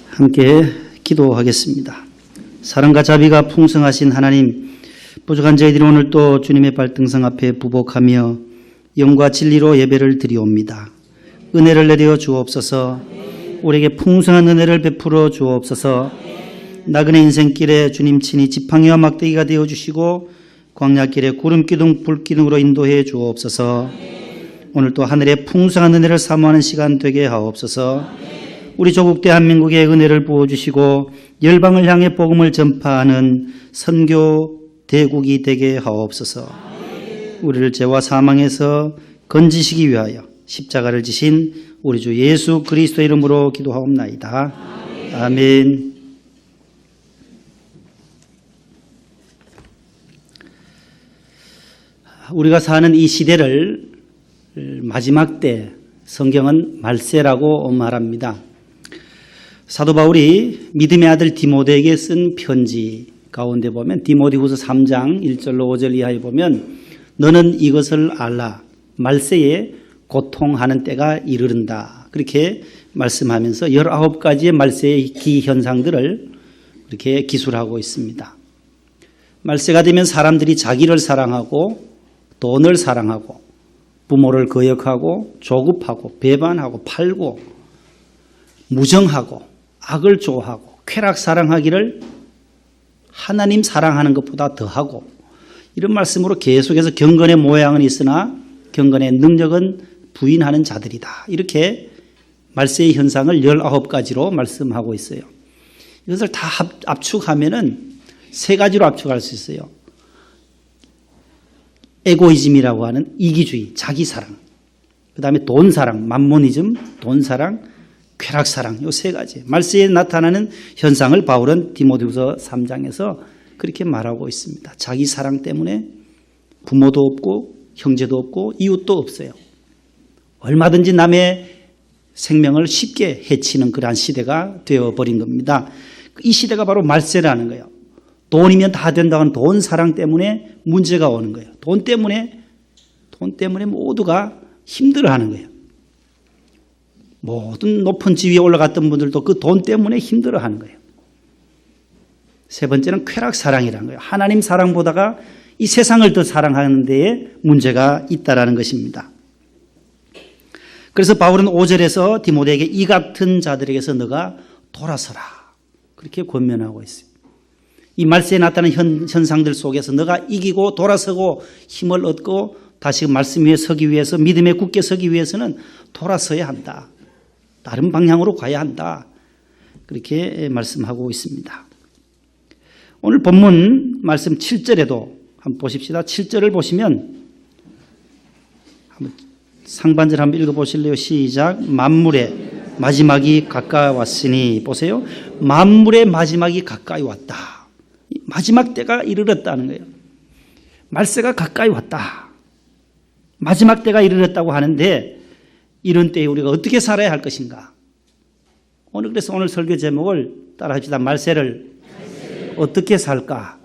함께 기도하겠습니다. 사랑과 자비가 풍성하신 하나님, 부족한 저희들이 오늘 또 주님의 발등상 앞에 부복하며 영과 진리로 예배를 드리옵니다. 은혜를 내려 주옵소서. 우리에게 풍성한 은혜를 베풀어 주옵소서. 나그네 인생길에 주님 친히 지팡이와 막대기가 되어주시고 광야길에 구름기둥 불기둥으로 인도해 주옵소서. 오늘 또 하늘의 풍성한 은혜를 사모하는 시간 되게 하옵소서. 우리 조국 대한민국의 은혜를 부어주시고 열방을 향해 복음을 전파하는 선교 대국이 되게 하옵소서. 우리를 죄와 사망에서 건지시기 위하여 십자가를 지신 우리 주 예수 그리스도 이름으로 기도하옵나이다. 아멘. 우리가 사는 이 시대를 마지막 때 성경은 말세라고 말합니다. 사도 바울이 믿음의 아들 디모데에게 쓴 편지 가운데 보면 디모데후서 3장 1절로 5절 이하에 보면 너는 이것을 알라. 말세에 고통하는 때가 이르른다. 그렇게 말씀하면서 19가지의 말세의 기현상들을 이렇게 기술하고 있습니다. 말세가 되면 사람들이 자기를 사랑하고 돈을 사랑하고 부모를 거역하고 조급하고 배반하고 팔고 무정하고 악을 좋아하고 쾌락 사랑하기를 하나님 사랑하는 것보다 더하고 이런 말씀으로 계속해서 경건의 모양은 있으나 경건의 능력은 부인하는 자들이다. 이렇게 말세의 현상을 19가지로 말씀하고 있어요. 이것을 다 압축하면은 세 가지로 압축할 수 있어요. 에고이즘이라고 하는 이기주의, 자기사랑, 그 다음에 돈사랑, 맘모니즘, 돈사랑, 쾌락사랑, 이 세 가지. 말세에 나타나는 현상을 바울은 디모데후서 3장에서 그렇게 말하고 있습니다. 자기사랑 때문에 부모도 없고 형제도 없고 이웃도 없어요. 얼마든지 남의 생명을 쉽게 해치는 그러한 시대가 되어버린 겁니다. 이 시대가 바로 말세라는 거예요. 돈이면 다 된다는 돈 사랑 때문에 문제가 오는 거예요. 돈 때문에 모두가 힘들어하는 거예요. 모든 높은 지위에 올라갔던 분들도 그 돈 때문에 힘들어하는 거예요. 세 번째는 쾌락 사랑이라는 거예요. 하나님 사랑보다가 이 세상을 더 사랑하는 데에 문제가 있다라는 것입니다. 그래서 바울은 5절에서 디모데에게 이 같은 자들에게서 너가 돌아서라. 그렇게 권면하고 있어요. 이 말세에 나타나는 현상들 속에서 너가 이기고 돌아서고 힘을 얻고 다시 말씀 위에 서기 위해서 믿음에 굳게 서기 위해서는 돌아서야 한다. 다른 방향으로 가야 한다. 그렇게 말씀하고 있습니다. 오늘 본문 말씀 7절에도 한번 보십시다. 7절을 보시면 한번 상반절 한번 읽어보실래요? 시작. 만물의 마지막이 가까웠으니 보세요. 만물의 마지막이 가까이 왔다. 마지막 때가 이르렀다는 거예요. 말세가 가까이 왔다. 마지막 때가 이르렀다고 하는데 이런 때에 우리가 어떻게 살아야 할 것인가? 그래서 오늘 설교 제목을 따라합시다. 말세를 어떻게 살까?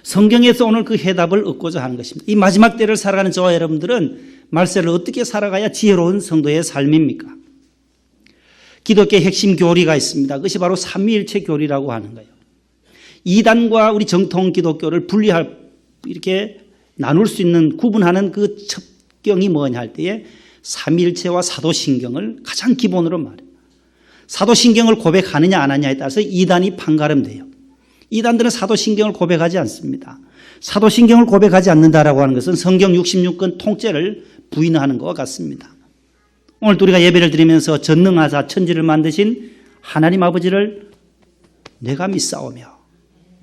성경에서 오늘 그 해답을 얻고자 하는 것입니다. 이 마지막 때를 살아가는 저와 여러분들은 말세를 어떻게 살아가야 지혜로운 성도의 삶입니까? 기독교의 핵심 교리가 있습니다. 그것이 바로 삼위일체 교리라고 하는 거예요. 이단과 우리 정통 기독교를 이렇게 나눌 수 있는 구분하는 그 첩경이 뭐냐 할 때에 삼위일체와 사도신경을 가장 기본으로 말해요. 사도신경을 고백하느냐 안 하느냐에 따라서 이단이 판가름돼요. 이단들은 사도신경을 고백하지 않습니다. 사도신경을 고백하지 않는다라고 하는 것은 성경 66권 통째를 부인하는 것과 같습니다. 오늘 우리가 예배를 드리면서 전능하사 천지를 만드신 하나님 아버지를 내가 믿사오며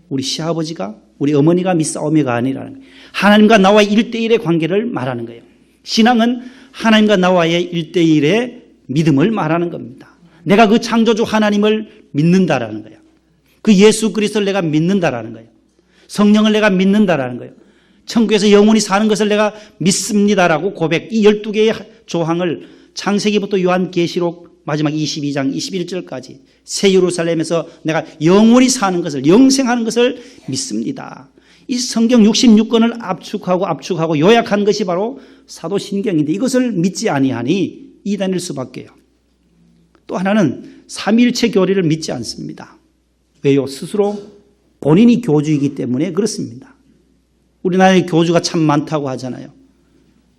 우리 시아버지가 우리 어머니가 믿사오며가 아니라는 거예요. 하나님과 나와의 1대1의 관계를 말하는 거예요. 신앙은 하나님과 나와의 1대1의 믿음을 말하는 겁니다. 내가 그 창조주 하나님을 믿는다라는 거예요. 그 예수 그리스도를 내가 믿는다라는 거예요. 성령을 내가 믿는다라는 거예요. 천국에서 영원히 사는 것을 내가 믿습니다라고 고백. 이 12개의 조항을 창세기부터 요한계시록 마지막 22장 21절까지 새 예루살렘에서 내가 영원히 사는 것을 영생하는 것을 믿습니다. 이 성경 66권을 압축하고 요약한 것이 바로 사도신경인데 이것을 믿지 아니하니 이단일 수밖에요. 또 하나는 삼위일체 교리를 믿지 않습니다. 왜요? 스스로 본인이 교주이기 때문에 그렇습니다. 우리나라에 교주가 참 많다고 하잖아요.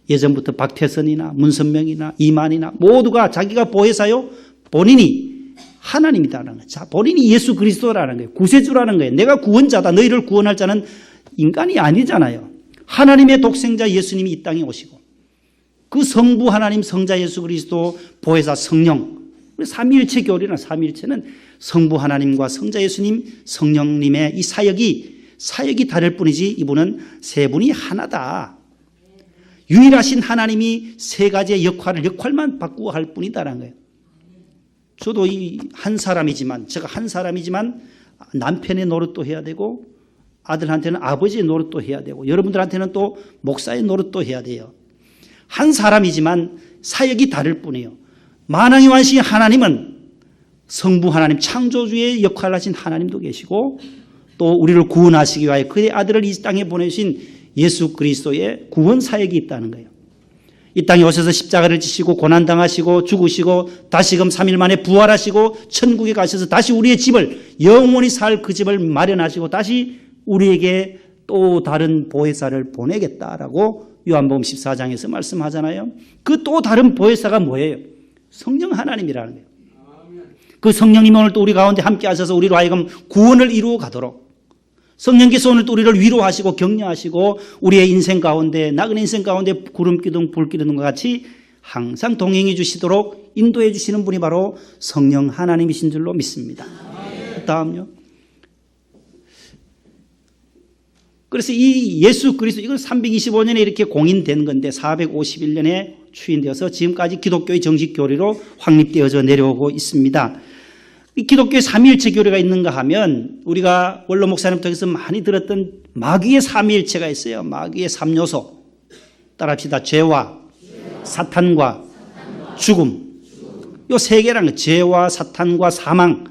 예전부터 박태선이나 문선명이나 이만이나 모두가 자기가 보혜사요, 본인이 하나님이다라는 거예요. 자, 본인이 예수 그리스도라는 거예요. 구세주라는 거예요. 내가 구원자다. 너희를 구원할 자는 인간이 아니잖아요. 하나님의 독생자 예수님이 이 땅에 오시고 그 성부 하나님 성자 예수 그리스도 보혜사 성령, 삼위일체 교리나 삼위일체는 성부 하나님과 성자 예수님 성령님의 이 사역이 다를 뿐이지 이분은 세 분이 하나다. 유일하신 하나님이 세 가지의 역할만 바꾸어 할 뿐이다라는 거예요. 저도 제가 한 사람이지만 남편의 노릇도 해야 되고 아들한테는 아버지의 노릇도 해야 되고 여러분들한테는 또 목사의 노릇도 해야 돼요. 한 사람이지만 사역이 다를 뿐이에요. 만왕의 왕이신 하나님은 성부 하나님 창조주의 역할을 하신 하나님도 계시고 또 우리를 구원하시기 위하여 그의 아들을 이 땅에 보내신 예수 그리스도의 구원 사역이 있다는 거예요. 이 땅에 오셔서 십자가를 지시고 고난당하시고 죽으시고 다시금 3일 만에 부활하시고 천국에 가셔서 다시 우리의 집을 영원히 살 그 집을 마련하시고 다시 우리에게 또 다른 보혜사를 보내겠다라고 요한복음 14장에서 말씀하잖아요. 그 또 다른 보혜사가 뭐예요? 성령 하나님이라는 거예요. 그 성령님이 오늘 또 우리 가운데 함께 하셔서 우리로 하여금 구원을 이루어 가도록 성령께서 오늘 또 우리를 위로하시고 격려하시고 우리의 인생 가운데 나그네 인생 가운데 구름기둥 불기둥과 같이 항상 동행해 주시도록 인도해 주시는 분이 바로 성령 하나님이신 줄로 믿습니다. 다음요. 그래서 이 예수 그리스도 이건 325년에 이렇게 공인된 건데 451년에 추인되어서 지금까지 기독교의 정식 교리로 확립되어져 내려오고 있습니다. 이 기독교의 삼위일체 교리가 있는가 하면 우리가 원로 목사님 통해서 많이 들었던 마귀의 삼위일체가 있어요. 마귀의 3요소. 따라합시다. 죄와 사탄과 죽음. 이 세 개라는 거예요. 죄와 사탄과 사망.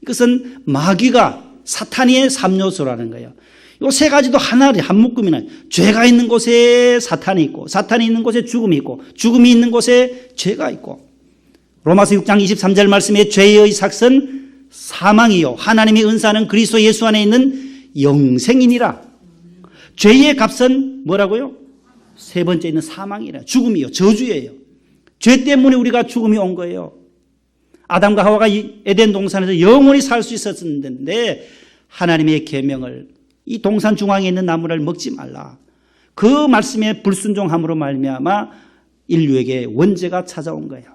이것은 마귀가 사탄의 3요소라는 거예요. 이 세 가지도 하나를 한 묶음이나요. 죄가 있는 곳에 사탄이 있고 사탄이 있는 곳에 죽음이 있고 죽음이 있는 곳에 죄가 있고 로마서 6장 23절 말씀에 죄의 삭은 사망이요 하나님의 은사는 그리스도 예수 안에 있는 영생이니라. 죄의 값은 뭐라고요? 세 번째 있는 사망이라. 죽음이요. 저주예요. 죄 때문에 우리가 죽음이 온 거예요. 아담과 하와가 에덴 동산에서 영원히 살 수 있었는데 하나님의 계명을 이 동산 중앙에 있는 나무를 먹지 말라. 그 말씀에 불순종함으로 말미암아 인류에게 원죄가 찾아온 거예요.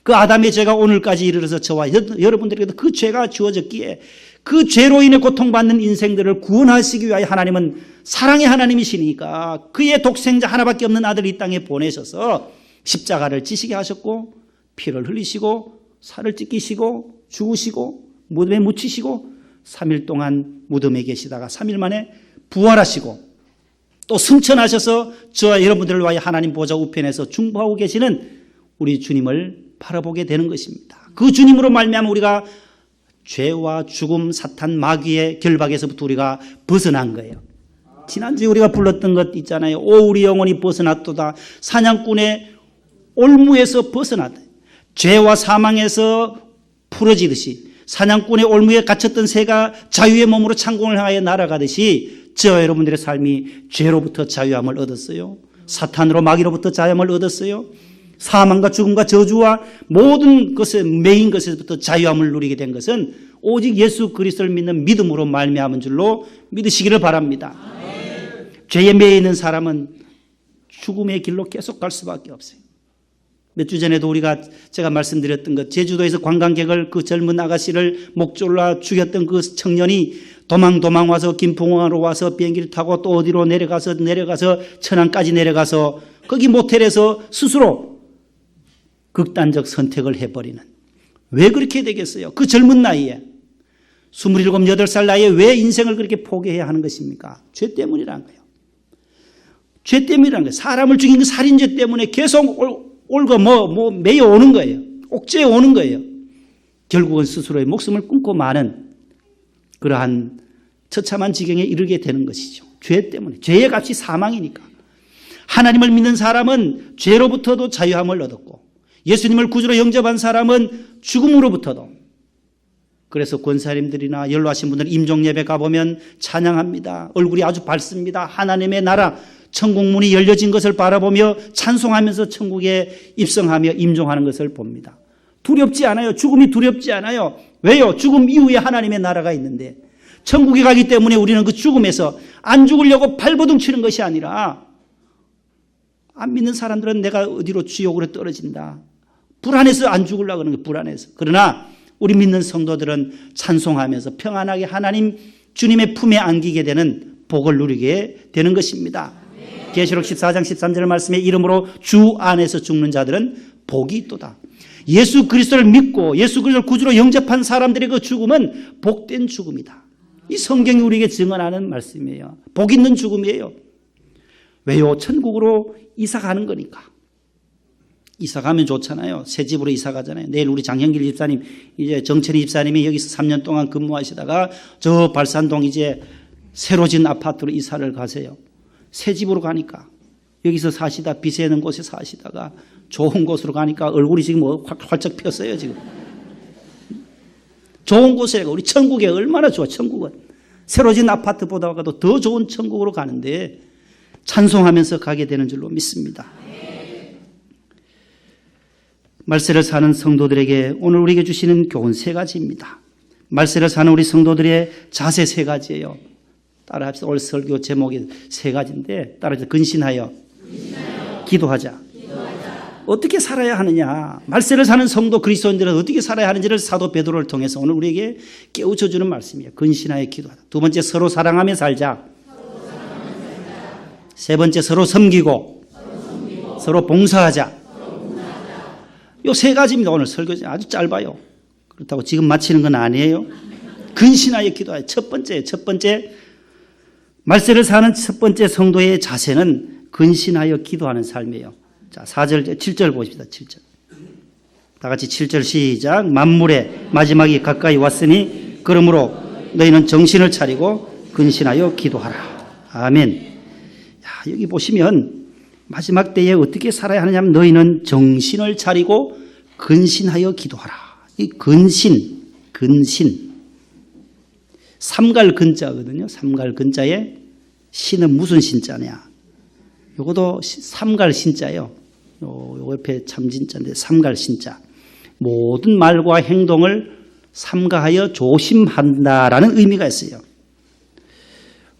그 아담의 죄가 오늘까지 이르러서 저와 여러분들에게도 그 죄가 주어졌기에 그 죄로 인해 고통받는 인생들을 구원하시기 위하여 하나님은 사랑의 하나님이시니까 그의 독생자 하나밖에 없는 아들을 이 땅에 보내셔서 십자가를 지시게 하셨고 피를 흘리시고 살을 찢기시고 죽으시고 무덤에 묻히시고 3일 동안 무덤에 계시다가 3일 만에 부활하시고 또 승천하셔서 저와 여러분들을 위하여 하나님 보좌 우편에서 중보하고 계시는 우리 주님을 바라보게 되는 것입니다. 그 주님으로 말미암아 우리가 죄와 죽음, 사탄, 마귀의 결박에서부터 우리가 벗어난 거예요. 지난주에 우리가 불렀던 것 있잖아요. 오 우리 영혼이 벗어났도다. 사냥꾼의 올무에서 벗어났다. 죄와 사망에서 풀어지듯이 사냥꾼의 올무에 갇혔던 새가 자유의 몸으로 창공을 향하여 날아가듯이 저와 여러분들의 삶이 죄로부터 자유함을 얻었어요. 사탄으로 마귀로부터 자유함을 얻었어요. 사망과 죽음과 저주와 모든 것에 매인 것에서부터 자유함을 누리게 된 것은 오직 예수 그리스도를 믿는 믿음으로 말미암은 줄로 믿으시기를 바랍니다. 죄에 매여 있는 사람은 죽음의 길로 계속 갈 수밖에 없어요. 몇 주 전에도 제가 말씀드렸던 것, 제주도에서 관광객을 그 젊은 아가씨를 목졸라 죽였던 그 청년이 도망 와서 김포공항으로 와서 비행기를 타고 또 어디로 내려가서 천안까지 내려가서 거기 모텔에서 스스로 극단적 선택을 해버리는. 왜 그렇게 되겠어요? 그 젊은 나이에 27, 8살 나이에 왜 인생을 그렇게 포기해야 하는 것입니까? 죄 때문이라는 거예요. 죄 때문이라는 거예요. 사람을 죽인 그 살인죄 때문에 계속 매여 오는 거예요. 옥죄어 오는 거예요. 결국은 스스로의 목숨을 끊고 마는 그러한 처참한 지경에 이르게 되는 것이죠. 죄 때문에. 죄의 값이 사망이니까. 하나님을 믿는 사람은 죄로부터도 자유함을 얻었고 예수님을 구주로 영접한 사람은 죽음으로부터도, 그래서 권사님들이나 연로하신 분들 임종예배 가보면 찬양합니다. 얼굴이 아주 밝습니다. 하나님의 나라 천국문이 열려진 것을 바라보며 찬송하면서 천국에 입성하며 임종하는 것을 봅니다. 두렵지 않아요. 죽음이 두렵지 않아요. 왜요? 죽음 이후에 하나님의 나라가 있는데, 천국에 가기 때문에 우리는 그 죽음에서 안 죽으려고 발버둥 치는 것이 아니라, 안 믿는 사람들은 내가 어디로 지옥으로 떨어진다, 불안해서 안 죽으려고 하는 거예요. 불안해서. 그러나 우리 믿는 성도들은 찬송하면서 평안하게 하나님 주님의 품에 안기게 되는 복을 누리게 되는 것입니다. 계시록 14장 13절 말씀에 이름으로 주 안에서 죽는 자들은 복이 있도다. 예수 그리스도를 믿고 예수 그리스도를 구주로 영접한 사람들의 그 죽음은 복된 죽음이다. 이 성경이 우리에게 증언하는 말씀이에요. 복 있는 죽음이에요. 왜요? 천국으로 이사 가는 거니까. 이사 가면 좋잖아요. 새 집으로 이사 가잖아요. 내일 우리 장현길 집사님, 이제 정철희 집사님이 여기서 3년 동안 근무하시다가 저 발산동 이제 새로 진 아파트로 이사를 가세요. 새 집으로 가니까, 여기서 사시다 비세는 곳에 사시다가 좋은 곳으로 가니까 얼굴이 지금 활짝 폈어요, 지금. 좋은 곳에, 우리 천국에 얼마나 좋아, 천국은. 새로 진 아파트보다도 더 좋은 천국으로 가는데 찬송하면서 가게 되는 줄로 믿습니다. 말세를 사는 성도들에게 오늘 우리에게 주시는 교훈 3가지입니다. 말세를 사는 우리 성도들의 자세 3가지예요. 따라합시다. 오늘 설교 제목이 3가지인데 따라합시다. 근신하여. 기도하자. 어떻게 살아야 하느냐, 말세를 사는 성도 그리스도인들은 어떻게 살아야 하는지를 사도 베드로를 통해서 오늘 우리에게 깨우쳐주는 말씀이에요. 근신하여 기도하자. 2번째, 서로 사랑하며 살자. 3번째, 서로 섬기고 서로 봉사하자. 요 3가지입니다. 오늘 설교지 아주 짧아요. 그렇다고 지금 마치는 건 아니에요. 근신하여 기도하자. 첫 번째 말세를 사는 첫 번째 성도의 자세는 근신하여 기도하는 삶이에요. 자, 4절, 7절 보십시다. 7절. 다 같이 7절 시작. 만물의 마지막이 가까이 왔으니 그러므로 너희는 정신을 차리고 근신하여 기도하라. 아멘. 야, 여기 보시면 마지막 때에 어떻게 살아야 하느냐면 너희는 정신을 차리고 근신하여 기도하라. 이 근신. 삼갈 근자거든요. 삼갈 근자에 신은 무슨 신자냐. 요것도 삼갈 신자예요. 요 옆에 참진자인데 삼갈 신자. 모든 말과 행동을 삼가하여 조심한다라는 의미가 있어요.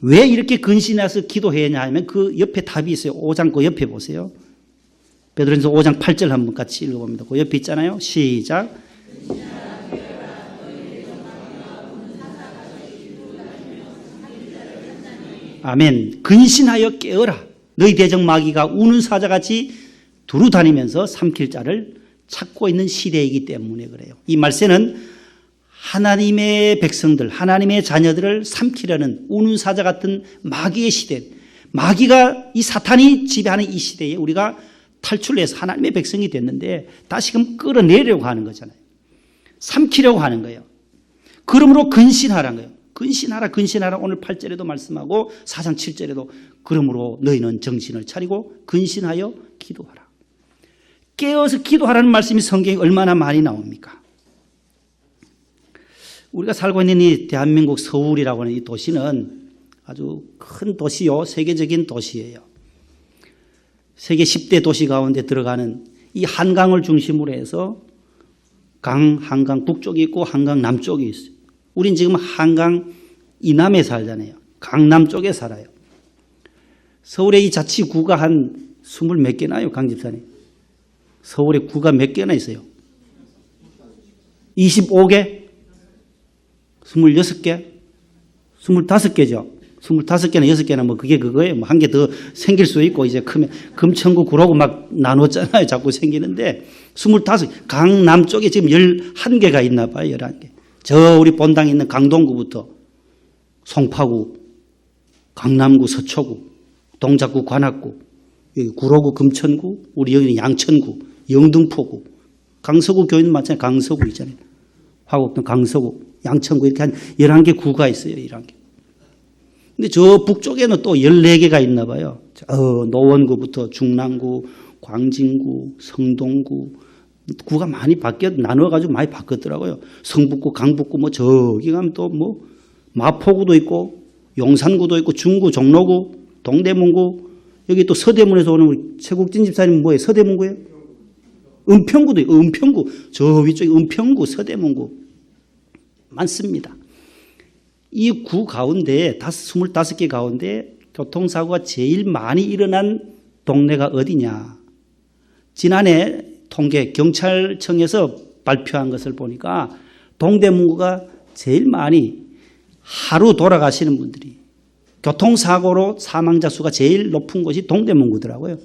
왜 이렇게 근신해서 기도해야 하냐 하면 그 옆에 답이 있어요. 5장 그 옆에 보세요. 베드로전서 5장 8절 한번 같이 읽어봅니다. 그 옆에 있잖아요. 시작. 아멘. 근신하여 깨어라. 너희 대적 마귀가 우는 사자같이 두루 다니면서 삼킬 자를 찾고 있는 시대이기 때문에 그래요. 이 말세는 하나님의 백성들, 하나님의 자녀들을 삼키려는 우는 사자 같은 마귀의 시대, 마귀가 이 사탄이 지배하는 이 시대에 우리가 탈출해서 하나님의 백성이 됐는데 다시금 끌어내려고 하는 거잖아요. 삼키려고 하는 거예요. 그러므로 근신하라는 거예요. 근신하라. 오늘 8절에도 말씀하고 4장 7절에도 그러므로 너희는 정신을 차리고 근신하여 기도하라. 깨어서 기도하라는 말씀이 성경에 얼마나 많이 나옵니까? 우리가 살고 있는 이 대한민국 서울이라고 하는 이 도시는 아주 큰 도시요. 세계적인 도시예요. 세계 10대 도시 가운데 들어가는 이 한강을 중심으로 해서 한강 북쪽이 있고 한강 남쪽이 있어요. 우린 지금 한강 이남에 살잖아요. 강남 쪽에 살아요. 서울의 이 자치구가 한 20몇 개나요, 강 집사님? 서울에 구가 몇 개나 있어요? 25개? 26개? 25개죠. 25개나 6개나 뭐 그게 그거예요. 뭐 한 개 더 생길 수 있고 이제 크면 금천구 구로구 막 나눴잖아요. 자꾸 생기는데 25, 강남 쪽에 지금 11개가 있나 봐요. 11개. 저 우리 본당에 있는 강동구부터 송파구, 강남구, 서초구, 동작구, 관악구, 여기 구로구, 금천구, 우리 여기는 양천구, 영등포구, 강서구 교회는 마찬가지 강서구 있잖아요. 화곡동 강서구, 양천구 이렇게 한 11개 구가 있어요. 11개. 근데 저 북쪽에는 또 14개가 있나 봐요. 노원구부터 중랑구, 광진구, 성동구, 구가 많이 나눠가지고 많이 바뀌었더라고요. 성북구, 강북구, 뭐 저기 가면 또 뭐 마포구도 있고, 용산구도 있고, 중구, 종로구, 동대문구, 여기 또 서대문에서 오는 우리 최국진 집사님 뭐예요? 서대문구예요? 은평구도 있고, 은평구, 저 위쪽에 은평구, 서대문구 많습니다. 이 구 가운데 25개 가운데 교통사고가 제일 많이 일어난 동네가 어디냐? 지난해 통계 경찰청에서 발표한 것을 보니까 동대문구가 제일 많이 하루 돌아가시는 분들이 교통사고로 사망자 수가 제일 높은 곳이 동대문구더라고요.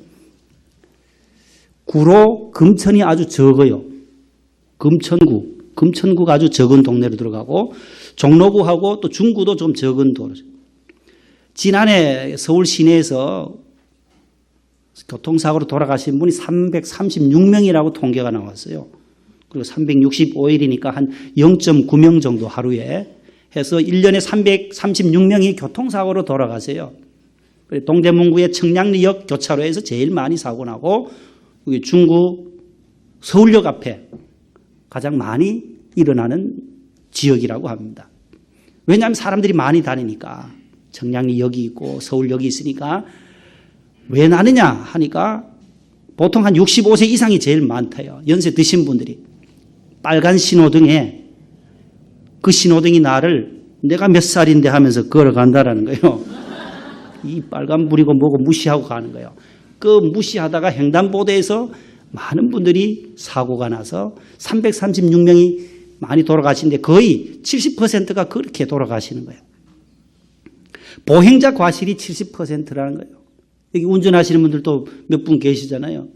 구로 금천이 아주 적어요. 금천구가 아주 적은 동네로 들어가고 종로구하고 또 중구도 좀 적은 도로. 지난해 서울 시내에서 교통사고로 돌아가신 분이 336명이라고 통계가 나왔어요. 그리고 365일이니까 한 0.9명 정도 하루에 해서 1년에 336명이 교통사고로 돌아가세요. 동대문구의 청량리역 교차로에서 제일 많이 사고 나고 여기 중구 서울역 앞에 가장 많이 일어나는 지역이라고 합니다. 왜냐하면 사람들이 많이 다니니까 청량리역이 있고 서울역이 있으니까 왜 나느냐 하니까 보통 한 65세 이상이 제일 많대요. 연세 드신 분들이. 빨간 신호등에 그 신호등이 나를 내가 몇 살인데 하면서 걸어간다라는 거예요. 이 빨간불이고 뭐고 무시하고 가는 거예요. 그 무시하다가 횡단보도에서 많은 분들이 사고가 나서 336명이 많이 돌아가시는데 거의 70%가 그렇게 돌아가시는 거예요. 보행자 과실이 70%라는 거예요. 여기 운전하시는 분들도 몇 분 계시잖아요.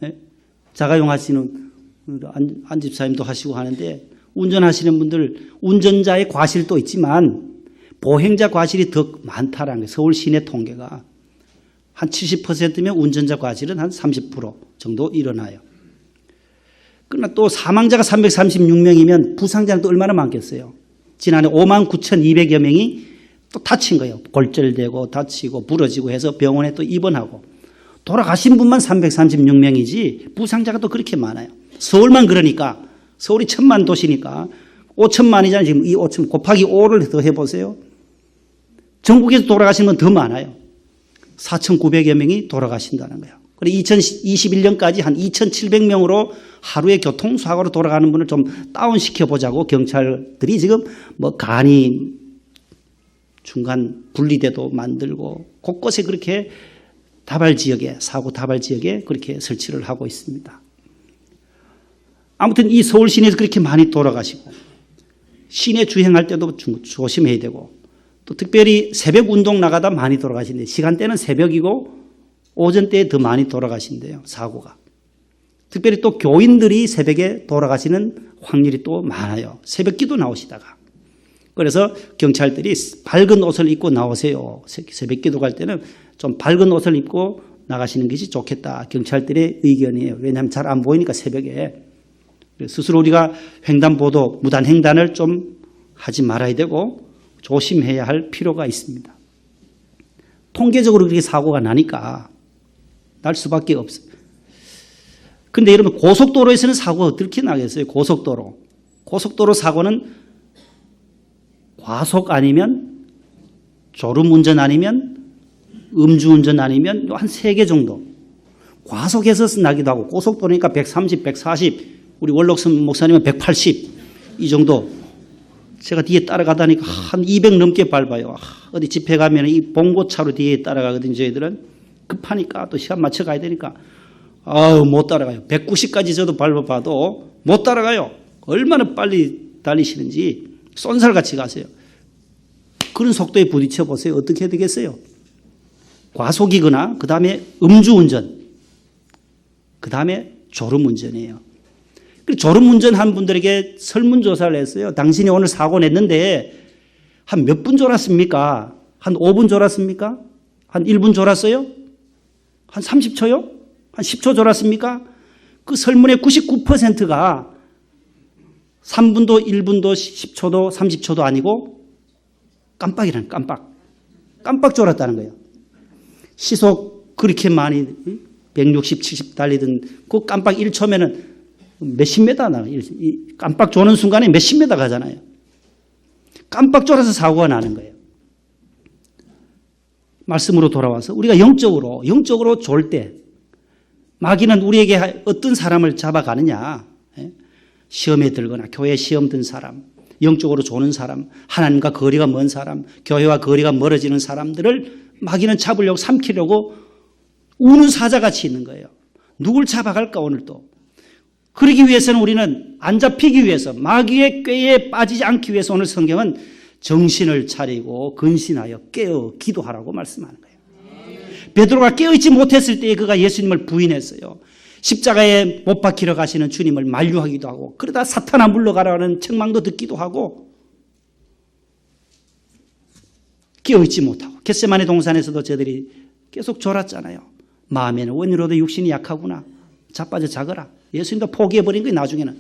자가용 하시는 안 집사님도 하시고 하는데 운전하시는 분들 운전자의 과실도 있지만 보행자 과실이 더 많다라는 거예요. 서울 시내 통계가. 한 70%면 운전자 과실은 한 30% 정도 일어나요. 그러나 또 사망자가 336명이면 부상자는 또 얼마나 많겠어요. 지난해 59,200여 명이 또 다친 거예요. 골절되고 다치고 부러지고 해서 병원에 또 입원하고. 돌아가신 분만 336명이지 부상자가 또 그렇게 많아요. 서울만 그러니까 서울이 1,000만 도시니까 5천만이잖아요. 지금 이 5천 곱하기 5를 더 해보세요. 전국에서 돌아가시는 건 더 많아요. 4,900여 명이 돌아가신다는 거예요. 그리고 2021년까지 한 2,700명으로 하루에 교통사고로 돌아가는 분을 좀 다운시켜 보자고 경찰들이 지금 뭐 간이 중간 분리대도 만들고 곳곳에 그렇게 사고 다발 지역에 그렇게 설치를 하고 있습니다. 아무튼 이 서울 시내에서 그렇게 많이 돌아가시고 시내 주행할 때도 조심해야 되고 또 특별히 새벽 운동 나가다 많이 돌아가시는데 시간대는 새벽이고 오전대에 더 많이 돌아가신대요. 사고가. 특별히 또 교인들이 새벽에 돌아가시는 확률이 또 많아요. 새벽기도 나오시다가. 그래서 경찰들이 밝은 옷을 입고 나오세요. 새벽기도 갈 때는 좀 밝은 옷을 입고 나가시는 것이 좋겠다. 경찰들의 의견이에요. 왜냐하면 잘 안 보이니까 새벽에. 스스로 우리가 횡단보도, 무단횡단을 좀 하지 말아야 되고 조심해야 할 필요가 있습니다. 통계적으로 그렇게 사고가 나니까 날 수밖에 없어요. 그런데 여러분 고속도로에서는 사고가 어떻게 나겠어요? 고속도로 사고는 과속 아니면 졸음운전 아니면 음주운전 아니면 한 3개 정도. 과속해서 나기도 하고 고속도로니까 130, 140 우리 원록선 목사님은 180 이 정도. 제가 뒤에 따라가다니까 한 200 넘게 밟아요. 어디 집회 가면 이 봉고차로 뒤에 따라가거든요. 저희들은 급하니까 또 시간 맞춰 가야 되니까 못 따라가요. 190까지 저도 밟아봐도 못 따라가요. 얼마나 빨리 달리시는지 쏜살같이 가세요. 그런 속도에 부딪혀 보세요. 어떻게 되겠어요? 과속이거나 그 다음에 음주운전, 그 다음에 졸음운전이에요. 졸음운전한 분들에게 설문조사를 했어요. 당신이 오늘 사고 냈는데 한 몇 분 졸았습니까? 한 5분 졸았습니까? 한 1분 졸았어요? 한 30초요? 한 10초 졸았습니까? 그 설문의 99%가 3분도 1분도 10초도 30초도 아니고 깜빡이라는 깜빡 졸았다는 거예요. 시속 그렇게 많이 160, 70 달리던 그 깜빡 1초면은 몇십 메다 나. 깜빡 조는 순간에 몇십 메다 가잖아요. 깜빡 졸아서 사고가 나는 거예요. 말씀으로 돌아와서 우리가 영적으로 졸 때 마귀는 우리에게 어떤 사람을 잡아가느냐. 시험에 들거나 교회 시험 든 사람, 영적으로 조는 사람, 하나님과 거리가 먼 사람, 교회와 거리가 멀어지는 사람들을 마귀는 잡으려고 삼키려고 우는 사자같이 있는 거예요. 누굴 잡아갈까 오늘도. 그러기 위해서는 우리는 안 잡히기 위해서 마귀의 꾀에 빠지지 않기 위해서 오늘 성경은 정신을 차리고 근신하여 깨어 기도하라고 말씀하는 거예요. 베드로가 깨어있지 못했을 때에 그가 예수님을 부인했어요. 십자가에 못 박히러 가시는 주님을 만류하기도 하고 그러다 사탄아 물러가라는 책망도 듣기도 하고 깨어있지 못하고 겟세마네 동산에서도 저들이 계속 졸았잖아요. 마음에는 원이로도 육신이 약하구나. 자빠져 자거라. 예수님도 포기해버린 거예요. 나중에는.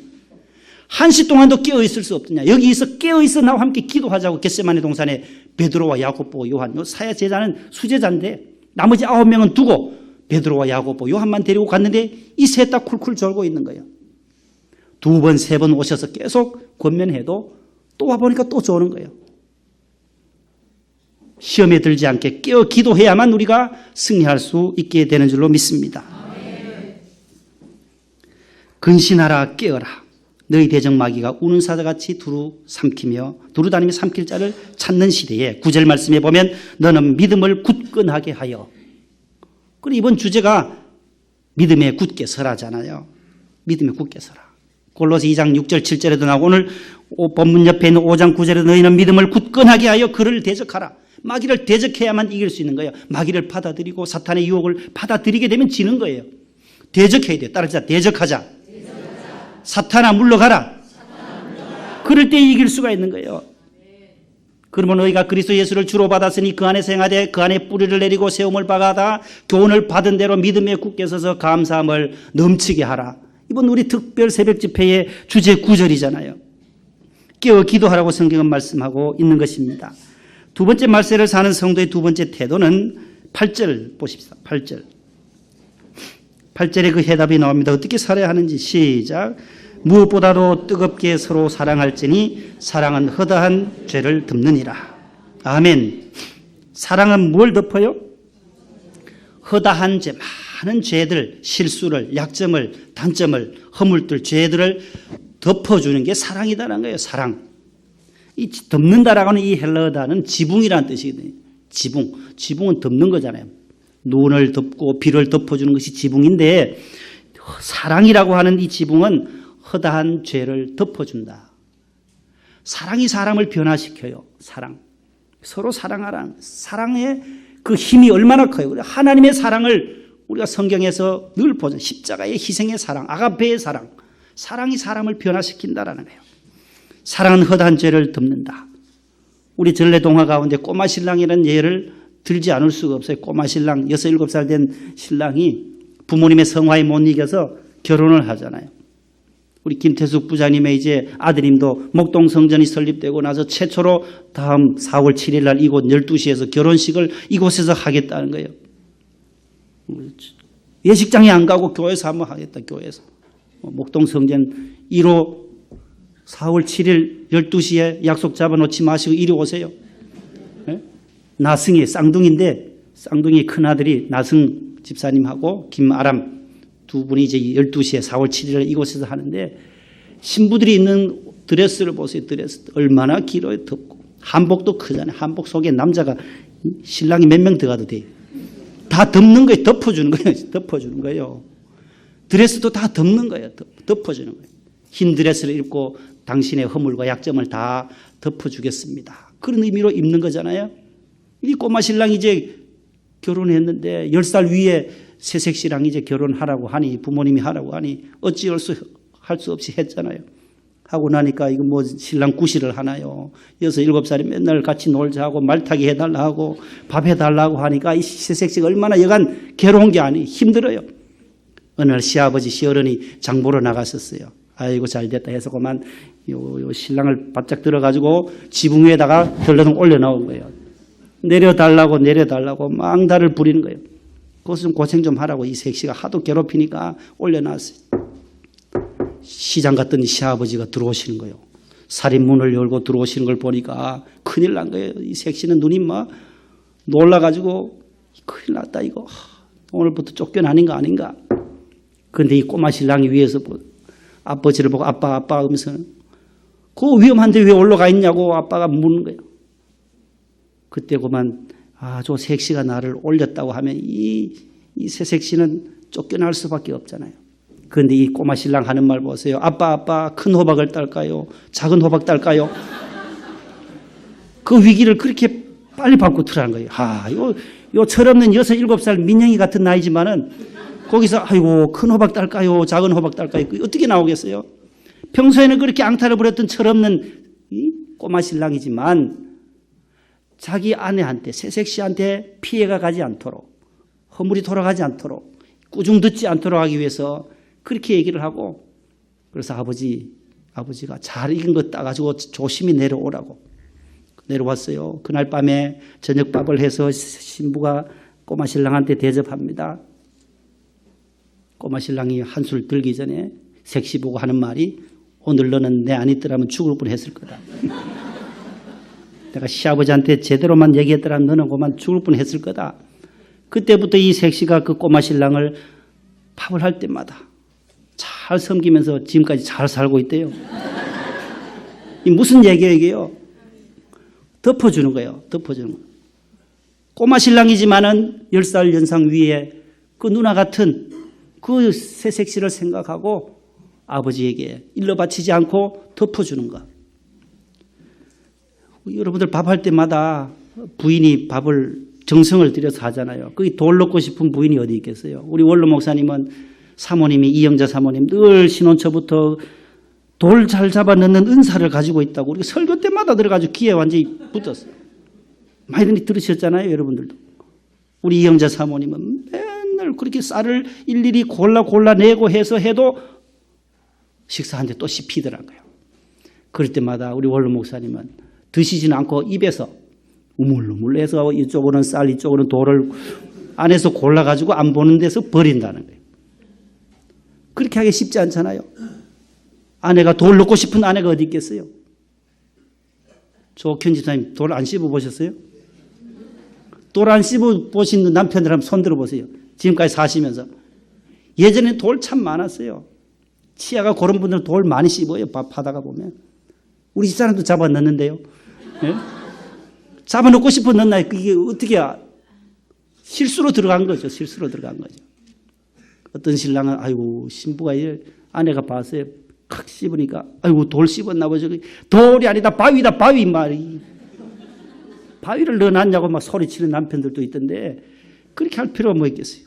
한시 동안도 깨어있을 수 없느냐. 여기서 깨어있어 나와 함께 기도하자고 겟세마네 동산에 베드로와 야고보 요한 사야 제자는 수제자인데 나머지 9명은 두고 베드로와 야고보 요한만 데리고 갔는데 이 셋 다 쿨쿨 졸고 있는 거예요. 2번, 3번 오셔서 계속 권면해도 또 와보니까 또 조는 거예요. 시험에 들지 않게 깨어 기도해야만 우리가 승리할 수 있게 되는 줄로 믿습니다. 근신하라 깨어라. 너희 대적마귀가 우는 사자같이 두루 다니며 삼킬 자를 찾는 시대에 9절 말씀에 보면 너는 믿음을 굳건하게 하여. 그리고 이번 주제가 믿음에 굳게 서라잖아요. 믿음에 굳게 서라. 골로새 2장 6절 7절에도 나오고 오늘 본문 옆에 있는 5장 9절에도 너희는 믿음을 굳건하게 하여 그를 대적하라. 마귀를 대적해야만 이길 수 있는 거예요. 마귀를 받아들이고 사탄의 유혹을 받아들이게 되면 지는 거예요. 대적해야 돼요. 따라서 대적하자. 사탄아 물러가라. 그럴 때 이길 수가 있는 거예요. 그러면 너희가 그리스도 예수를 주로 받았으니 그 안에서 행하되 그 안에 뿌리를 내리고 세움을 박아다 교훈을 받은 대로 믿음에 굳게 서서 감사함을 넘치게 하라. 이번 우리 특별 새벽 집회의 주제 9절이잖아요. 깨어 기도하라고 성경은 말씀하고 있는 것입니다. 두 번째 말세를 사는 성도의 두 번째 태도는 8절 보십시다. 8절. 8절에 그 해답이 나옵니다. 어떻게 살아야 하는지 시작. 무엇보다도 뜨겁게 서로 사랑할지니 사랑은 허다한 죄를 덮느니라. 아멘. 사랑은 뭘 덮어요? 허다한 죄, 많은 죄들, 실수를, 약점을, 단점을, 허물들, 죄들을 덮어주는 게 사랑이다라는 거예요. 사랑. 이 덮는다라고 하는 이 헬라어단은 지붕이라는 뜻이거든요. 지붕은 덮는 거잖아요. 눈을 덮고 비를 덮어주는 것이 지붕인데 사랑이라고 하는 이 지붕은 허다한 죄를 덮어준다. 사랑이 사람을 변화시켜요. 사랑. 서로 사랑하라는 사랑의 그 힘이 얼마나 커요. 하나님의 사랑을 우리가 성경에서 늘 보죠. 십자가의 희생의 사랑, 아가페의 사랑. 사랑이 사람을 변화시킨다라는 거예요. 사랑은 허다한 죄를 덮는다. 우리 전래 동화 가운데 꼬마 신랑이라는 예를 들지 않을 수가 없어요. 꼬마 신랑, 6, 7살 된 신랑이 부모님의 성화에 못 이겨서 결혼을 하잖아요. 우리 김태숙 부자님의 이제 아드님도 목동성전이 설립되고 나서 최초로 다음 4월 7일 날 이곳 12시에서 결혼식을 이곳에서 하겠다는 거예요. 예식장에 안 가고 교회에서 한번 하겠다. 교회에서. 목동성전 1호 4월 7일 12시에 약속 잡아놓지 마시고 이리 오세요. 네? 나승이 쌍둥이인데 쌍둥이 큰아들이 나승 집사님하고 김아람 두 분이 이제 12시에 4월 7일 이곳에서 하는데 신부들이 입는 드레스를 보세요. 드레스 얼마나 길어요. 덥고 한복도 크잖아요. 한복 속에 남자가 신랑이 몇 명 들어가도 돼요. 다 덮는 거예요. 덮어주는 거예요. 덮어주는 거예요. 드레스도 다 덮는 거예요. 덮어주는 거예요. 흰 드레스를 입고 당신의 허물과 약점을 다 덮어주겠습니다. 그런 의미로 입는 거잖아요. 이 꼬마 신랑이 이제 결혼했는데 10살 위에 새색 신랑이 이제 결혼하라고 하니 부모님이 하라고 하니 어찌할 수 없이 했잖아요. 하고 나니까 이거 뭐 신랑 구실을 하나요. 6, 7살이 맨날 같이 놀자 하고 말타기 해달라 하고 밥 해달라고 하니까 이 새색시가 얼마나 여간 괴로운 게 아니 힘들어요. 어느 날 시아버지 시어른이 장보러 나갔었어요. 아이고 잘됐다 해서 그만 요 신랑을 바짝 들어가지고 지붕 위에다가 덜러덩 올려놓은 거예요. 내려달라고 망다를 부리는 거예요. 그것 좀 고생 좀 하라고 이 색시가 하도 괴롭히니까 올려놨어요. 시장 갔더니 시아버지가 들어오시는 거예요. 살인문을 열고 들어오시는 걸 보니까 큰일 난 거예요. 이 색시는 눈이 막 놀라가지고 큰일 났다 이거. 오늘부터 쫓겨나는 거 아닌가. 그런데 이 꼬마 신랑이 위에서 아버지를 보고 아빠 하면서 그 위험한데 왜 올라가 있냐고 아빠가 묻는 거예요. 그때 그만 저 색시가 나를 올렸다고 하면 이 새색시는 쫓겨날 수밖에 없잖아요. 그런데 이 꼬마 신랑 하는 말 보세요. 아빠 큰 호박을 딸까요? 작은 호박 딸까요? 그 위기를 그렇게 빨리 바꾸고 들어간 거예요. 요 철없는 6, 7살 민영이 같은 나이지만은 거기서 아이고 큰 호박 딸까요? 작은 호박 딸까요? 어떻게 나오겠어요? 평소에는 그렇게 앙탈을 부렸던 철없는 이 꼬마 신랑이지만 자기 아내한테 새색시한테 피해가 가지 않도록 허물이 돌아가지 않도록 꾸중 듣지 않도록 하기 위해서 그렇게 얘기를 하고 그래서 아버지가 잘 익은 거 따가지고 조심히 내려오라고 내려왔어요. 그날 밤에 저녁밥을 해서 신부가 꼬마 신랑한테 대접합니다. 꼬마 신랑이 한술 들기 전에 색시 보고 하는 말이 오늘 너는 내 안 있더라면 죽을 뻔했을 거다. 내가 시아버지한테 제대로만 얘기했더라면 너는 그만 죽을 뻔했을 거다. 그때부터 이 색시가 그 꼬마 신랑을 밥을 할 때마다 잘 섬기면서 지금까지 잘 살고 있대요. 이 무슨 얘기예요 이게요? 덮어주는 거예요. 덮어주는 거. 꼬마 신랑이지만은 10살 연상 위에 그 누나 같은 그 새색시를 생각하고 아버지에게 일러 바치지 않고 덮어주는 것. 여러분들 밥할 때마다 부인이 밥을 정성을 들여서 하잖아요. 거기 돌 넣고 싶은 부인이 어디 있겠어요? 우리 원로 목사님은 사모님이 이영자 사모님 늘 신혼초부터 돌 잘 잡아 넣는 은사를 가지고 있다고 우리가 설교 때마다 들어가지고 귀에 완전히 붙었어요. 많이 들으셨잖아요, 여러분들도. 우리 이영자 사모님은 맨날 그렇게 쌀을 일일이 골라내고 해서 해도 식사하는데 또 씹히더라고요. 그럴 때마다 우리 원로 목사님은 드시지는 않고 입에서 우물우물해서 이쪽으로는 쌀, 이쪽으로는 돌을 안에서 골라가지고 안 보는 데서 버린다는 거예요. 그렇게 하기 쉽지 않잖아요. 아내가 돌 넣고 싶은 아내가 어디 있겠어요? 조현 집사님 돌 안 씹어보셨어요? 돌 안 씹어보신 남편들 한번 손 들어보세요. 지금까지 사시면서. 예전에는 돌 참 많았어요. 치아가 그런 분들은 돌 많이 씹어요. 밥 하다가 보면. 우리 집사람도 잡아 넣는데요. 네? 잡아 넣고 싶어 넣나요? 그게 어떻게 실수로 들어간 거죠. 실수로 들어간 거죠. 어떤 신랑은 아이고 신부가 아내가 봤어요. 칵 씹으니까 아이고 돌 씹었나 보죠. 돌이 아니다 바위다 바위 말이. 바위를 넣어놨냐고 막 소리치는 남편들도 있던데 그렇게 할 필요가 뭐 있겠어요.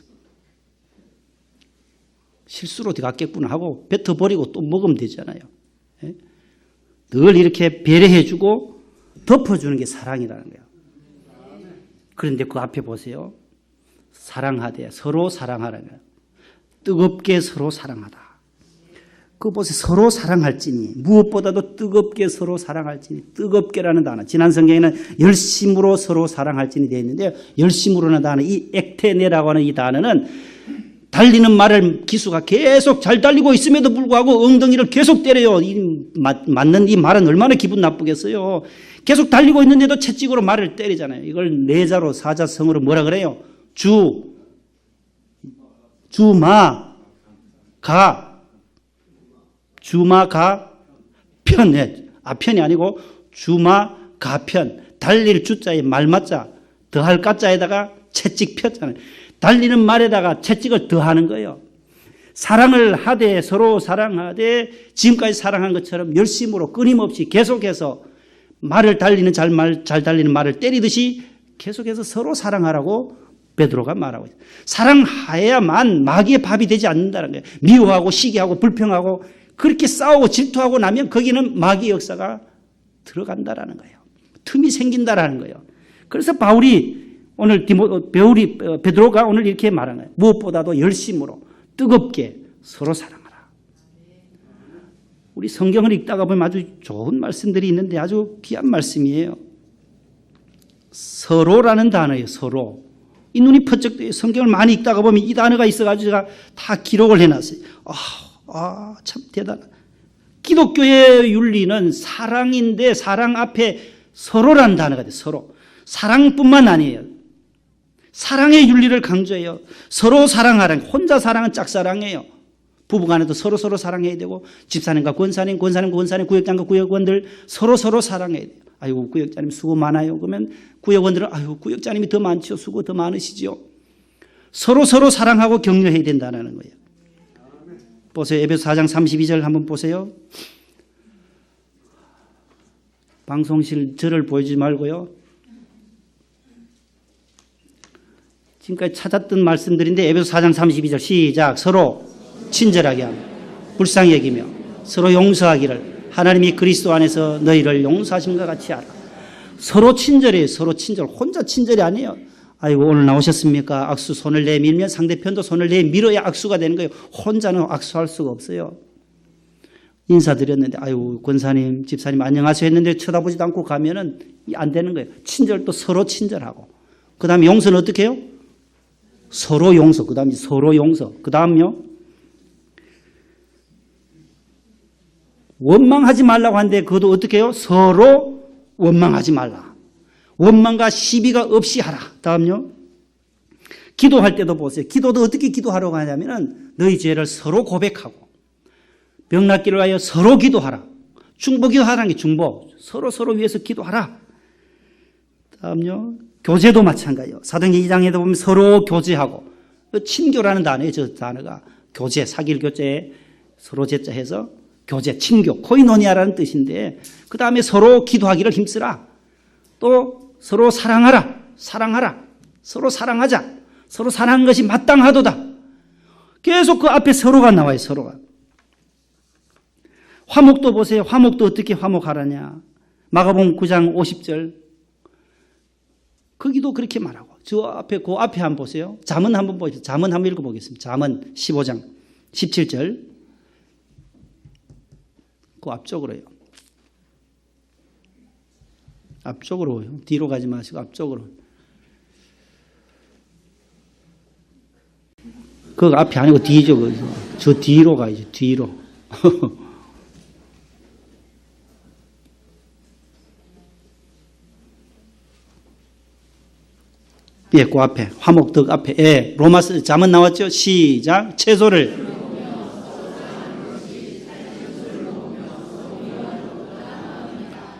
실수로 들어갔겠구나 하고 뱉어버리고 또 먹으면 되잖아요. 네? 늘 이렇게 배려해주고 덮어주는 게 사랑이라는 거예요. 그런데 그 앞에 보세요. 사랑하되 서로 사랑하라는 거예요. 뜨겁게 서로 사랑하다. 그거 보세요. 서로 사랑할지니 무엇보다도 뜨겁게 서로 사랑할지니 뜨겁게라는 단어. 지난 성경에는 열심으로 서로 사랑할지니 되어 있는데 열심으로라는 단어 이 액테네라고 하는 이 단어는 달리는 말을 기수가 계속 잘 달리고 있음에도 불구하고 엉덩이를 계속 때려요. 맞는 이 말은 얼마나 기분 나쁘겠어요. 계속 달리고 있는데도 채찍으로 말을 때리잖아요. 이걸 내자로 사자성어로 뭐라 그래요? 주마 가 편. 편이 아니고 주마 가 편. 달릴 주자에 말맞자 더할 가자에다가 채찍 폈잖아요. 달리는 말에다가 채찍을 더하는 거예요. 사랑을 하되 서로 사랑하되 지금까지 사랑한 것처럼 열심으로 끊임없이 계속해서 말을 달리는 잘 달리는 말을 때리듯이 계속해서 서로 사랑하라고 베드로가 말하고 있어요. 사랑해야만 마귀의 밥이 되지 않는다는 거예요. 미워하고 시기하고 불평하고 그렇게 싸우고 질투하고 나면 거기는 마귀의 역사가 들어간다라는 거예요. 틈이 생긴다라는 거예요. 그래서 바울이 오늘 베드로가 오늘 이렇게 말한 거예요. 무엇보다도 열심으로 뜨겁게 서로 사랑하라. 우리 성경을 읽다가 보면 아주 좋은 말씀들이 있는데 아주 귀한 말씀이에요. 서로라는 단어예요. 서로. 이 눈이 퍼쩍 떠요. 성경을 많이 읽다가 보면 이 단어가 있어가지고 제가 다 기록을 해놨어요. 참 대단하다. 기독교의 윤리는 사랑인데 사랑 앞에 서로라는 단어가 돼요. 서로. 사랑뿐만 아니에요. 사랑의 윤리를 강조해요. 서로 사랑하라. 혼자 사랑은 짝사랑이에요. 부부간에도 서로 사랑해야 되고 집사님과 권사님, 구역장과 구역원들 서로 사랑해야 돼요. 아이고 구역장님 수고 많아요. 그러면 구역원들은 아이고 구역장님이 더 많죠. 수고 더 많으시죠. 서로 사랑하고 격려해야 된다는 거예요. 보세요. 에베소 4장 32절 한번 보세요. 방송실 절을 보여주지 말고요. 지금까지 찾았던 말씀들인데 에베소 4장 32절 시작. 서로 친절하게 하며 불쌍히 여기며 서로 용서하기를 하나님이 그리스도 안에서 너희를 용서하심과 같이 하라. 서로 친절해요. 서로 친절. 혼자 친절이 아니에요. 아이고 오늘 나오셨습니까? 악수 손을 내밀면 상대편도 손을 내밀어야 악수가 되는 거예요. 혼자는 악수할 수가 없어요. 인사드렸는데 아이고 권사님 집사님 안녕하세요 했는데 쳐다보지도 않고 가면은 안 되는 거예요. 친절도 서로 친절하고 그 다음에 용서는 어떻게 해요? 서로 용서. 그 다음에 서로 용서. 그 다음요 원망하지 말라고 하는데 그것도 어떻게 해요? 서로 원망하지 말라. 원망과 시비가 없이 하라. 다음요. 기도할 때도 보세요. 기도도 어떻게 기도하라고 하냐면은 너희 죄를 서로 고백하고 병 낫기를 위하여 서로 기도하라. 중보 기도하라는 게 중보. 서로 위해서 기도하라. 다음요. 교제도 마찬가지예요. 사도행전 2장에도 보면 서로 교제하고 친교라는 단어예요. 저 단어가 교제, 사귈 교제에 서로 제자 해서 교제, 친교, 코이노니아라는 뜻인데 그 다음에 서로 기도하기를 힘쓰라. 또 서로 사랑하라. 서로 사랑하자. 서로 사랑하는 것이 마땅하도다. 계속 그 앞에 서로가 나와요. 서로가. 화목도 보세요. 화목도 어떻게 화목하라냐. 마가복음 9장 50절. 거기도 그렇게 말하고 저 앞에 그 앞에 한번 보세요. 잠언 한번 보세요. 잠언 한번 읽어보겠습니다. 잠언 15장 17절. 그 앞쪽으로요. 앞쪽으로요. 뒤로 가지 마시고 앞쪽으로. 그 앞이 아니고 뒤죠. 저 뒤로 가야죠. 뒤로. 예, 그 앞에 화목덕 앞에 예, 로마서 잠언 나왔죠. 시작. 채소를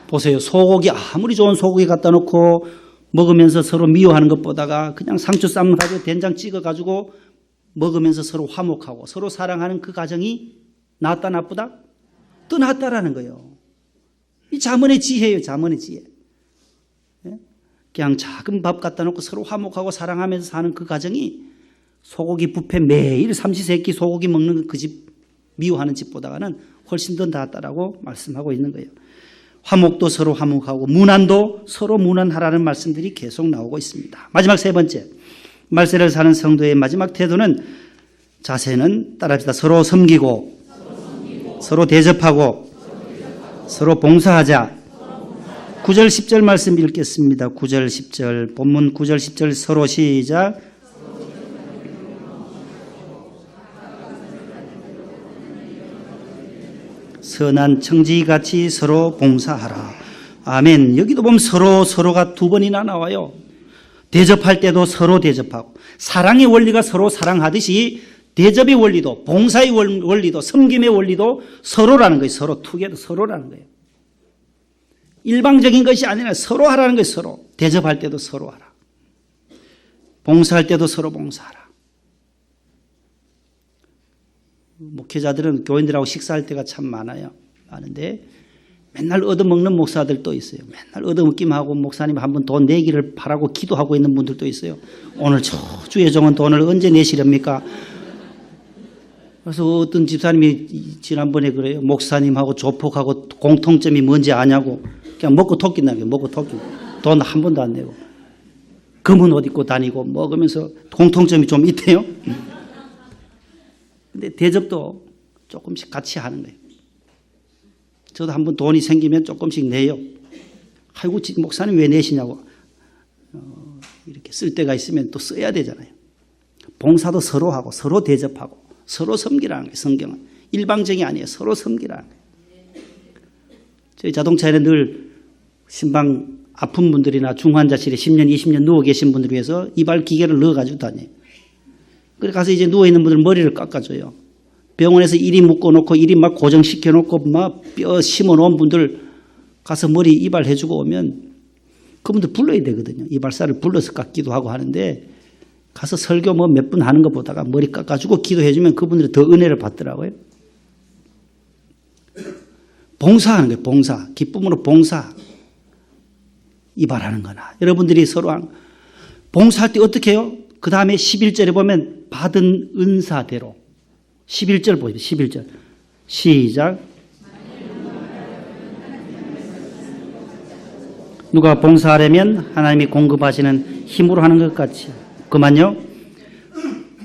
보세요. 소고기 아무리 좋은 소고기 갖다 놓고 먹으면서 서로 미워하는 것보다가 그냥 상추 삶아가지고 된장 찍어가지고 먹으면서 서로 화목하고 서로 사랑하는 그 가정이 낫다 나쁘다? 더 낫다라는 거예요. 이 잠언의 지혜예요. 잠언의 지혜. 그냥 작은 밥 갖다 놓고 서로 화목하고 사랑하면서 사는 그 가정이 소고기 뷔페 매일 삼시세끼 소고기 먹는 그 집 미워하는 집보다는 훨씬 더 낫다라고 말씀하고 있는 거예요. 화목도 서로 화목하고 문안도 서로 문안하라는 말씀들이 계속 나오고 있습니다. 마지막 세 번째, 말세를 사는 성도의 마지막 태도는 자세는 따라합시다. 서로 섬기고 서로 대접하고 서로 봉사하자. 9절 10절 말씀 읽겠습니다. 9절 10절 본문 9절 10절 서로 시작. 선한 청지기같이 서로 봉사하라. 아멘. 여기도 보면 서로가 두 번이나 나와요. 대접할 때도 서로 대접하고 사랑의 원리가 서로 사랑하듯이 대접의 원리도 봉사의 원리도 섬김의 원리도 서로라는 거예요. 서로 투게더 서로라는 거예요. 일방적인 것이 아니라 서로 하라는 거예요. 서로. 대접할 때도 서로 하라. 봉사할 때도 서로 봉사하라. 목회자들은 교인들하고 식사할 때가 참 많은데 맨날 얻어먹는 목사들도 있어요. 맨날 얻어먹기만 하고 목사님 한번 돈 내기를 바라고 기도하고 있는 분들도 있어요. 오늘 주 예정은 돈을 언제 내시렵니까? 그래서 어떤 집사님이 지난번에 그래요. 목사님하고 조폭하고 공통점이 뭔지 아냐고. 그냥 먹고 토끼나게 돈 한 번도 안 내고 검은 옷 입고 다니고 먹으면서 공통점이 좀 있대요. 근데 대접도 조금씩 같이 하는 거예요. 저도 한번 돈이 생기면 조금씩 내요. 아이고 목사님 왜 내시냐고. 이렇게 쓸 때가 있으면 또 써야 되잖아요. 봉사도 서로 하고 서로 대접하고 서로 섬기라는 거예요. 성경은. 일방적이 아니에요. 서로 섬기라는 거예요. 저희 자동차에는 늘 심방 아픈 분들이나 중환자실에 10년, 20년 누워 계신 분들 위해서 이발 기계를 넣어가지고 다녀요. 그래 가서 이제 누워있는 분들 머리를 깎아줘요. 병원에서 이리 묶어놓고 이리 막 고정시켜놓고 막 뼈 심어놓은 분들 가서 머리 이발해주고 오면 그분들 불러야 되거든요. 이발사를 불러서 깎기도 하고 하는데 가서 설교 뭐 몇 분 하는 것 보다가 머리 깎아주고 기도해주면 그분들이 더 은혜를 받더라고요. 봉사하는 거예요. 봉사. 기쁨으로 봉사. 이발하는 거나. 여러분들이 서로 봉사할 때 어떻게 해요? 그 다음에 11절에 보면 받은 은사대로. 11절 보세요. 11절. 시작. 누가 봉사하려면 하나님이 공급하시는 힘으로 하는 것 같이. 그만요.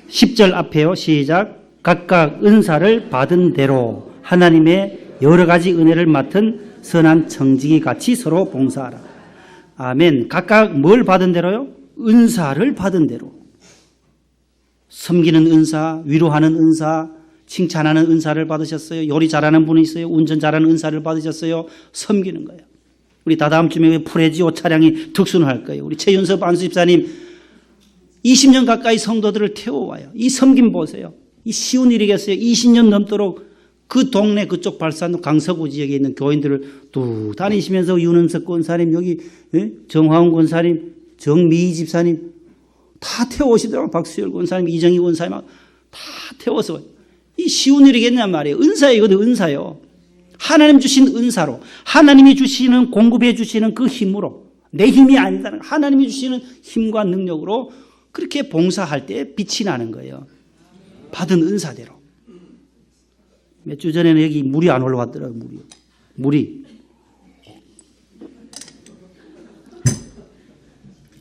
10절 앞에요. 시작. 각각 은사를 받은 대로 하나님의 여러 가지 은혜를 맡은 선한 청지기 같이 서로 봉사하라. 아멘. 각각 뭘 받은 대로요? 은사를 받은 대로. 섬기는 은사, 위로하는 은사, 칭찬하는 은사를 받으셨어요. 요리 잘하는 분이 있어요. 운전 잘하는 은사를 받으셨어요. 섬기는 거예요. 우리 다다음 주에 프레지오 차량이 특순을 할 거예요. 우리 최윤섭 안수 집사님 20년 가까이 성도들을 태워와요. 이 섬김 보세요. 이 쉬운 일이겠어요. 20년 넘도록 그 동네 그쪽 발산 강서구 지역에 있는 교인들을 뚝 다니시면서 윤은석 권사님 여기 정화훈 권사님 정미희 집사님 다 태워오시더라고요. 박수열 권사님 이정희 권사님 다 태워서 이 쉬운 일이겠냔 말이에요. 은사이거든. 은사요. 하나님 주신 은사로 하나님이 주시는 공급해 주시는 그 힘으로 내 힘이 아니다는 하나님이 주시는 힘과 능력으로 그렇게 봉사할 때 빛이 나는 거예요. 받은 은사대로. 몇 주 전에는 여기 물이 안 올라왔더라고요. 물이.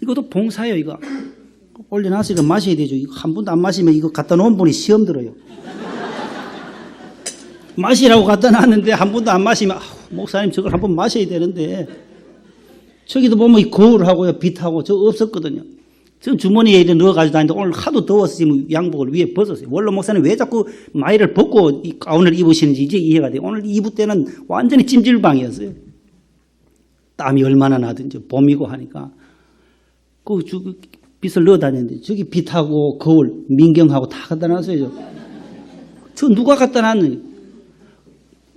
이것도 봉사예요. 이거 올려놔서 이거 마셔야 되죠. 이거 한 번도 안 마시면 이거 갖다 놓은 분이 시험 들어요. 마시라고 갖다 놨는데 한 번도 안 마시면 목사님 저걸 한 번 마셔야 되는데 저기도 보면 이 거울하고요 빛하고 저 없었거든요. 저 주머니에 넣어가지고 다니는데 오늘 하도 더워서 지금 양복을 위에 벗었어요. 원로 목사님 왜 자꾸 마이를 벗고 이 가운을 입으시는지 이제 이해가 돼요. 오늘 입을 때는 완전히 찜질방이었어요. 땀이 얼마나 나든지 봄이고 하니까 그 빛을 넣어 다녔는데 저기 빛하고 거울 민경하고 다 갖다 놨어요. 저 누가 갖다 놨느냐.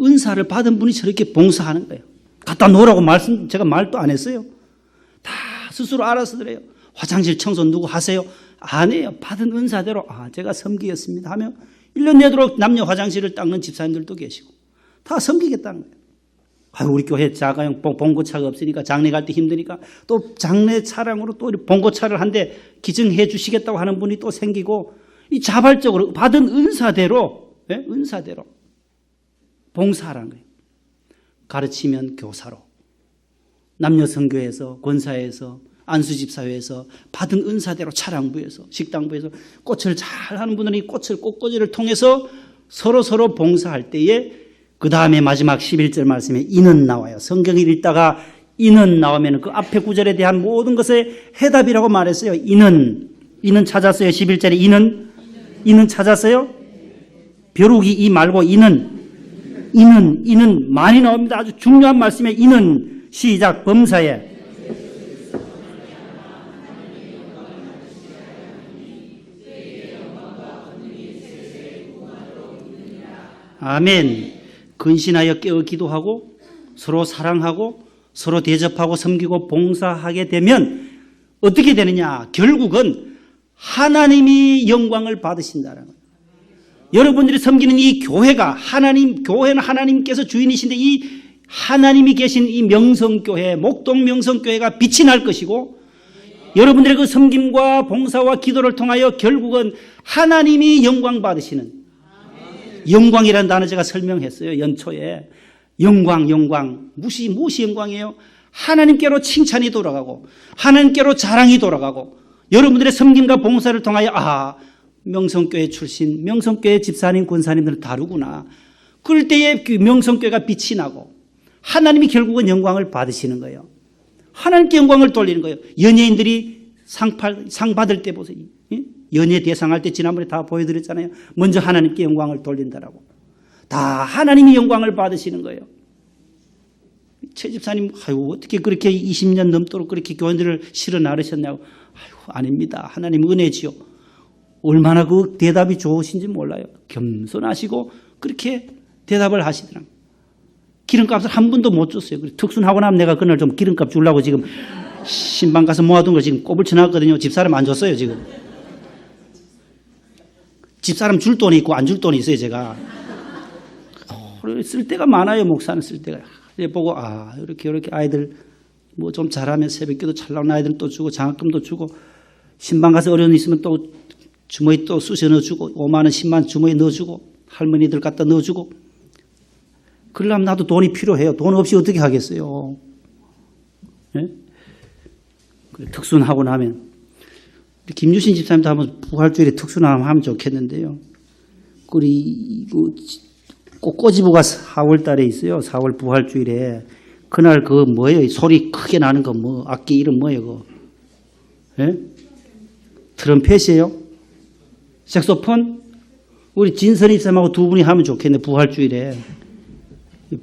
은사를 받은 분이 저렇게 봉사하는 거예요. 갖다 놓으라고 제가 말도 안 했어요. 다 스스로 알아서 그래요. 화장실 청소 누구 하세요? 안 해요. 받은 은사대로 제가 섬기겠습니다 하며 1년 내도록 남녀 화장실을 닦는 집사님들도 계시고 다 섬기겠다는 거예요. 우리 교회 자가용 봉고차가 없으니까 장례 갈 때 힘드니까 또 장례 차량으로 또 봉고차를 한 대 기증해 주시겠다고 하는 분이 또 생기고 이 자발적으로 받은 은사대로 은사대로 봉사하라는 거예요. 가르치면 교사로 남녀 선교에서 권사에서 안수집사회에서 받은 은사대로 차량부에서 식당부에서 꽃을 잘하는 분들은 이 꽃꽂이를 통해서 서로 봉사할 때에 그 다음에 마지막 11절 말씀에 이는 나와요. 성경을 읽다가 이는 나오면 그 앞에 구절에 대한 모든 것의 해답이라고 말했어요. 이는 찾았어요. 11절에 이는 찾았어요. 벼룩이 이 말고 이는 많이 나옵니다. 아주 중요한 말씀에 이는 시작 범사에 아멘. 근신하여 깨어 기도하고 서로 사랑하고 서로 대접하고 섬기고 봉사하게 되면 어떻게 되느냐? 결국은 하나님이 영광을 받으신다는 거예요. 여러분들이 섬기는 이 교회가 교회는 하나님께서 주인이신데 이 하나님이 계신 이 명성교회, 목동 명성교회가 빛이 날 것이고 여러분들의 그 섬김과 봉사와 기도를 통하여 결국은 하나님이 영광 받으시는 영광이라는 단어 제가 설명했어요. 연초에. 영광. 무엇이 영광이에요? 하나님께로 칭찬이 돌아가고 하나님께로 자랑이 돌아가고 여러분들의 섬김과 봉사를 통하여 명성교회 출신, 명성교회 집사님, 권사님들은 다르구나. 그럴 때에 그 명성교회가 빛이 나고 하나님이 결국은 영광을 받으시는 거예요. 하나님께 영광을 돌리는 거예요. 연예인들이 상 받을 때 보세요. 연예 대상할 때 지난번에 다 보여드렸잖아요. 먼저 하나님께 영광을 돌린다라고. 다 하나님이 영광을 받으시는 거예요. 최 집사님, 아이고, 어떻게 그렇게 20년 넘도록 그렇게 교인들을 실어 나르셨냐고. 아이고, 아닙니다. 하나님 은혜지요. 얼마나 그 대답이 좋으신지 몰라요. 겸손하시고 그렇게 대답을 하시더라고요. 기름값을 한 번도 못 줬어요. 특순하고 나면 내가 그날 좀 기름값 주려고 지금 신방 가서 모아둔 걸 지금 꼽을 쳐놨거든요. 집사람 안 줬어요, 지금. 집사람 줄 돈이 있고 안 줄 돈이 있어요, 제가. 쓸 데가 많아요, 목사는 쓸 데가. 보고, 이렇게 아이들 뭐 좀 잘하면 새벽기도 잘 나오는 아이들은 또 주고 장학금도 주고 신방 가서 어려운 일 있으면 또 주머니 또 쑤셔 넣어주고 5만 원, 10만 원 주머니 넣어주고 할머니들 갖다 넣어주고 그러려면 나도 돈이 필요해요. 돈 없이 어떻게 하겠어요. 네? 특순하고 나면 김유신 집사님도 한번 부활주일에 특순하면 하면 좋겠는데요. 그리고 꼭 꼬집어가 4월 달에 있어요. 4월 부활주일에. 그날 그 뭐예요? 소리 크게 나는 거 뭐 악기 이름 뭐예요? 그거? 예? 트럼펫이에요? 색소폰? 우리 진선이 집사님하고 두 분이 하면 좋겠네. 부활주일에.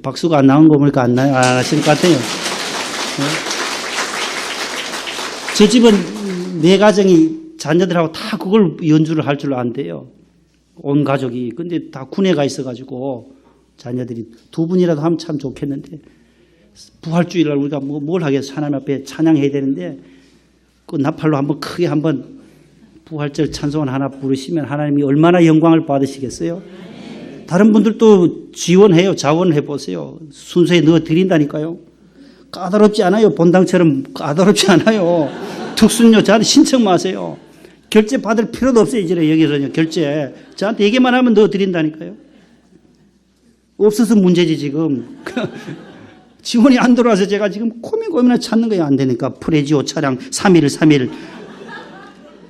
박수가 안 나온 거 보니까 안 나요. 아실 것 같아요. 예? 저 집은 네 가정이 자녀들하고 다 그걸 연주를 할 줄 안돼요. 온 가족이. 근데 다 군에 가 있어가지고 자녀들이 두 분이라도 하면 참 좋겠는데 부활주일날 우리가 뭘 하겠어. 하나님 앞에 찬양해야 되는데 그 나팔로 한번 크게 한번 부활절 찬송을 하나 부르시면 하나님이 얼마나 영광을 받으시겠어요. 다른 분들도 지원해요. 자원해 보세요. 순서에 넣어드린다니까요. 까다롭지 않아요. 본당처럼 까다롭지 않아요. 특순료 저한테 신청 마세요. 결제 받을 필요도 없어요. 이제 여기서는 결제. 저한테 얘기만 하면 넣어드린다니까요. 없어서 문제지 지금. 지원이 안 들어와서 제가 지금 고민을 찾는 거예요. 안 되니까. 프레지오 차량 3일.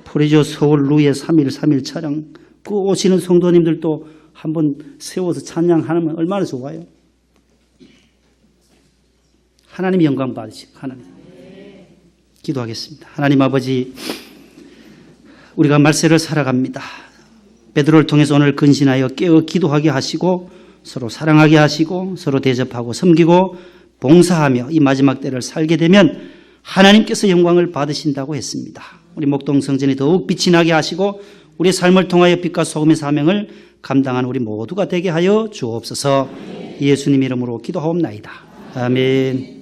프레지오 서울 루에 3일 차량. 그 오시는 성도님들도 한번 세워서 찬양하면 얼마나 좋아요. 하나님 영광 받으시고 하나님. 기도하겠습니다. 하나님 아버지, 우리가 말세를 살아갑니다. 베드로를 통해서 오늘 근신하여 깨어 기도하게 하시고 서로 사랑하게 하시고 서로 대접하고 섬기고 봉사하며 이 마지막 때를 살게 되면 하나님께서 영광을 받으신다고 했습니다. 우리 목동 성전이 더욱 빛이 나게 하시고 우리의 삶을 통하여 빛과 소금의 사명을 감당한 우리 모두가 되게 하여 주옵소서. 예수님 이름으로 기도하옵나이다. 아멘.